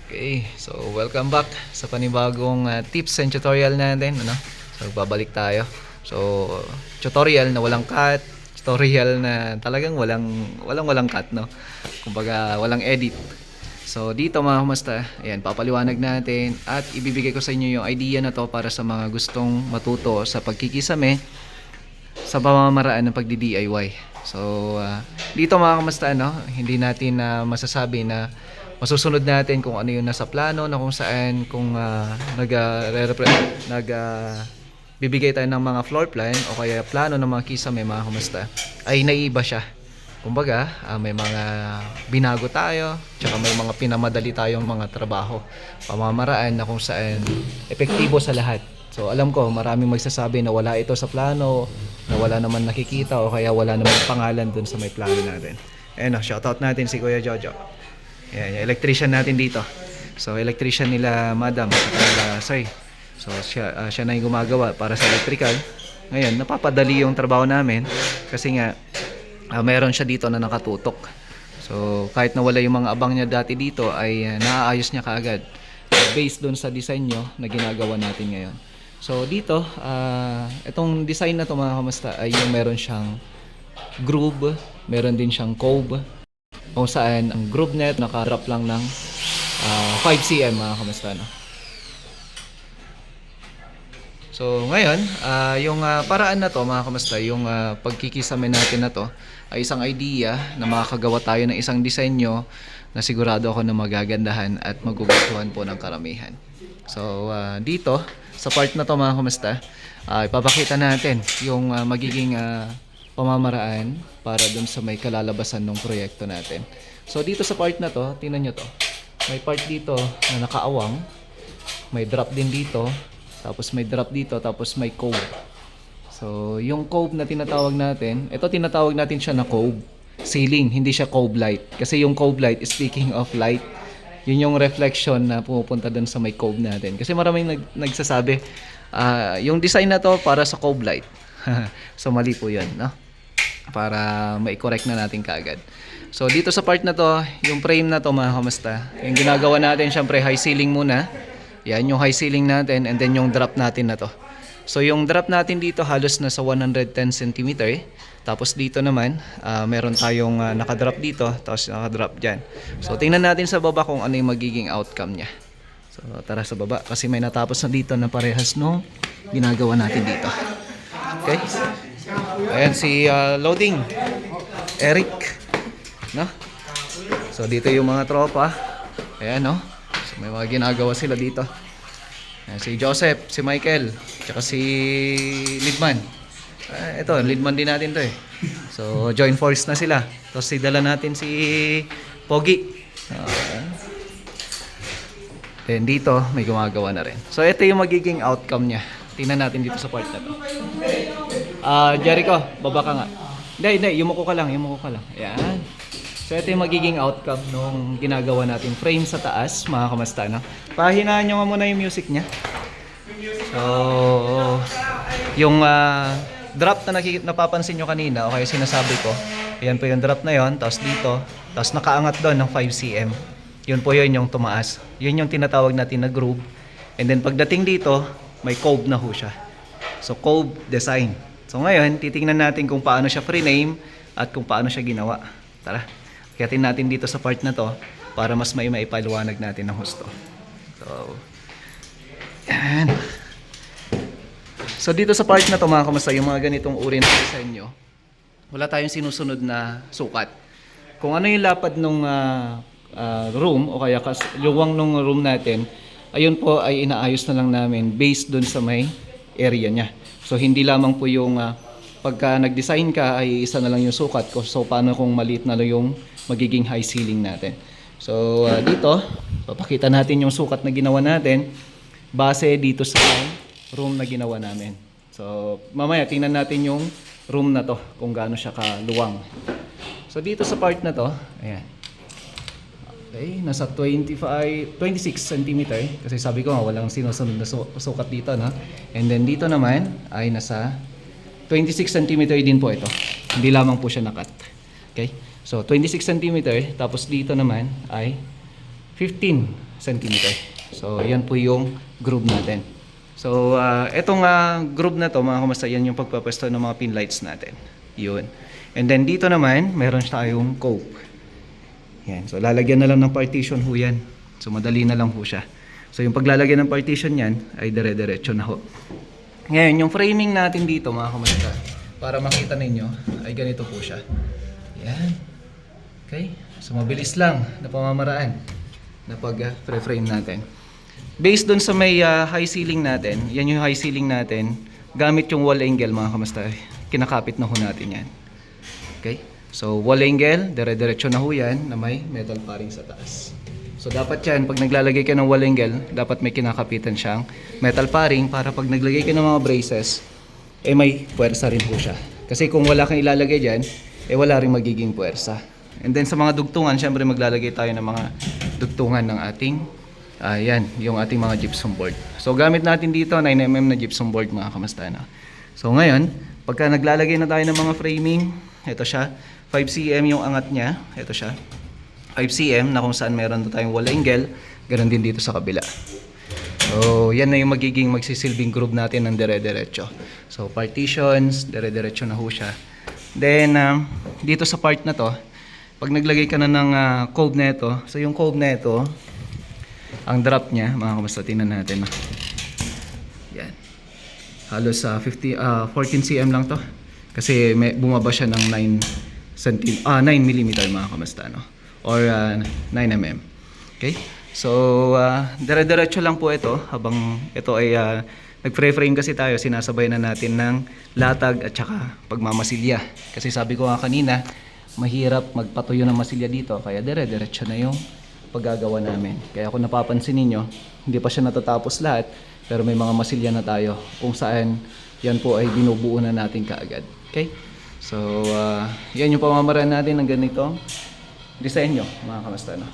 Okay, so welcome back sa panibagong tips and tutorial natin, ano? So babalik tayo. So tutorial na walang cut, tutorial na talagang walang cut, no. Kumbaga walang edit. So dito mga kumusta, ayan, papaliwanag natin at ibibigay ko sa inyo yung idea na to para sa mga gustong matuto sa pagkikisame sa pamamaraan ng pagdi-DIY. So dito mga kumusta, no, hindi natin masasabi na masusunod natin kung ano yung nasa plano na kung saan kung bibigay tayo ng mga floor plan o kaya plano ng mga kisame mga kumusta ay naiiba siya. Kumbaga, may mga binago tayo, tsaka may mga pinamadali tayong mga trabaho, pamamaraan na kung saan epektibo sa lahat. So alam ko maraming magsasabi na wala ito sa plano, na wala naman nakikita o kaya wala naman pangalan dun sa may plano natin. Ayun, shoutout natin si Kuya Jojo. Yan, yung electrician natin dito. So electrician nila Madam at Sir. So siya na yung gumagawa para sa electrical. Ngayon napapadali yung trabaho namin kasi nga meron siya dito na nakatutok. So kahit nawala yung mga abang niya dati dito ay naaayos niya kaagad based doon sa design nyo na ginagawa natin ngayon. So dito itong design na to mga kamusta ay yung meron siyang groove, meron din siyang cove, kung saan ang groove net naka-drop lang ng 5 cm mga kamusta, no? So ngayon, yung paraan na to mga kamusta, yung pagkikisame natin na to ay isang idea na makakagawa tayo ng isang disenyo na sigurado ako na magagandahan at magugustuhan po ng karamihan. So dito sa part na to mga kamusta, ipapakita natin yung magiging pamamaraan para dun sa may kalalabasan ng proyekto natin. So dito sa part na to, tingnan nyo to. May part dito na nakaawang, may drop din dito, tapos may drop dito, tapos may cove. So yung cove na tinatawag natin, ito tinatawag natin siya na cove ceiling, hindi siya cove light. Kasi yung cove light, speaking of light, yun yung reflection na pumupunta dun sa may cove natin. Kasi maraming nagsasabi, yung design na to para sa cove light. So mali po yun, no? Para ma-correct na natin kaagad. So dito sa part na to, yung frame na to mga kamusta, yung ginagawa natin syempre high ceiling muna. Yan yung high ceiling natin and then yung drop natin na to. So yung drop natin dito halos na sa 110 cm. Tapos dito naman, meron tayong nakadrop dito, tapos nakadrop dyan. So tingnan natin sa baba kung ano yung magiging outcome niya. So tara sa baba kasi may natapos na dito na parehas no ginagawa natin dito. Okay? Ayan si loading Eric, no? So dito yung mga tropa. Ayan, no? So may mga ginagawa sila dito. Ayan, si Joseph, si Michael, tsaka si Lidman. Ito, Lidman din natin to eh. So join force na sila. Tapos idala natin si Pogi. Then dito may gumagawa na rin. So ito yung magiging outcome niya. Tingnan natin dito sa part na to. Jericho, baba ka nga. Hindi, yumuko ka lang. Ayan. So ito yung magiging outcome nung ginagawa natin frame sa taas, mga kamusta, no? Pahinaan nyo nga muna yung music niya. So yung drop na napapansin nyo kanina, o kaya sinasabi ko, ayan po yung drop na yon, tapos dito, tapos nakaangat doon ng 5 cm. Yun po yun yung tumaas. Yun yung tinatawag natin na groove. And then pagdating dito, may cove na ho siya. So cove design. So ngayon, titingnan natin kung paano siya frame at kung paano siya ginawa. Tara, kiyatin natin dito sa part na to para mas maipaliwanag natin ng husto. So, yan. So dito sa part na to mga kamusta, yung mga ganitong uri ng disenyo, wala tayong sinusunod na sukat. Kung ano yung lapad ng room o kaya luwang ng room natin, ayun po ay inaayos na lang namin based dun sa may area niya. So hindi lamang po yung pagka nag-design ka ay isa na lang yung sukat ko. So paano kung maliit na lang yung magiging high ceiling natin. So dito, papakita natin yung sukat na ginawa natin base dito sa room na ginawa namin. So mamaya tingnan natin yung room na to kung gaano siya kaluwang. So dito sa part na to, ayan. Okay, nasa 26 cm kasi sabi ko nga walang sinusunod na sukat dito, no? And then dito naman ay nasa 26 cm din po ito. Hindi lamang po siya nakat. Okay? So 26 cm tapos dito naman ay 15 centimeter. So, yan po yung groove natin. So, etong groove na to, mga kamusta, yan yung pagpapesto ng mga pin lights natin. Yun. And then, dito naman, meron tayong cope. Yan. So, lalagyan na lang ng partition ho yan. So, madali na lang ho siya. So, yung paglalagyan ng partition yan, ay dire-diretso na ho. Ngayon, yung framing natin dito, mga kamusta, para makita ninyo, ay ganito po siya. Yan. Okay? So, mabilis lang na pamamaraan na pag-frame natin. Based dun sa may high ceiling natin, yan yung high ceiling natin, gamit yung wall angle, mga kamusta, kinakapit na ho natin yan. Okay? So, wall angle, dire-diretso na ho yan na may metal paring sa taas. So, dapat yan, pag naglalagay ka ng wall angle, dapat may kinakapitan siyang metal paring para pag naglagay ka ng mga braces, may puwersa rin po siya. Kasi kung wala kang ilalagay dyan, wala rin magiging puwersa. And then sa mga dugtungan, syempre maglalagay tayo ng mga dugtungan ng ating yan, yung ating mga gypsum board. So gamit natin dito 9mm na gypsum board, mga kamusta na. So ngayon, pagka naglalagay na tayo ng mga framing, ito siya, 5cm yung angat niya, ito siya. 5cm na kung saan meron na tayong wall angle, ganoon din dito sa kabila. So yan na yung magiging magsisilbing groove natin ng dire-diretso. So partitions, dire-diretso na ho siya. Then dito sa part na to, pag naglagay ka na ng cove na ito, so yung cove na ito, ang drop niya, mga kamusta, tingnan natin. Yan. Halos 14cm lang to. Kasi bumaba siya ng 9mm, mga kamusta, no? Or 9mm. Okay? So, dire-diretso lang po ito. Habang ito ay nag-frame kasi tayo, sinasabay na natin ng latag at saka pagmamasilya. Kasi sabi ko nga kanina, mahirap magpatuyo ng masilya dito. Kaya dire-diretso na yung paggagawa namin. Kaya kung napapansin ninyo, hindi pa siya natatapos lahat, pero may mga masilya na tayo kung saan yan po ay binubuo na natin kaagad. Okay? So, yan yung pamamaraan natin ng ganitong disenyo, mga kamusta, no?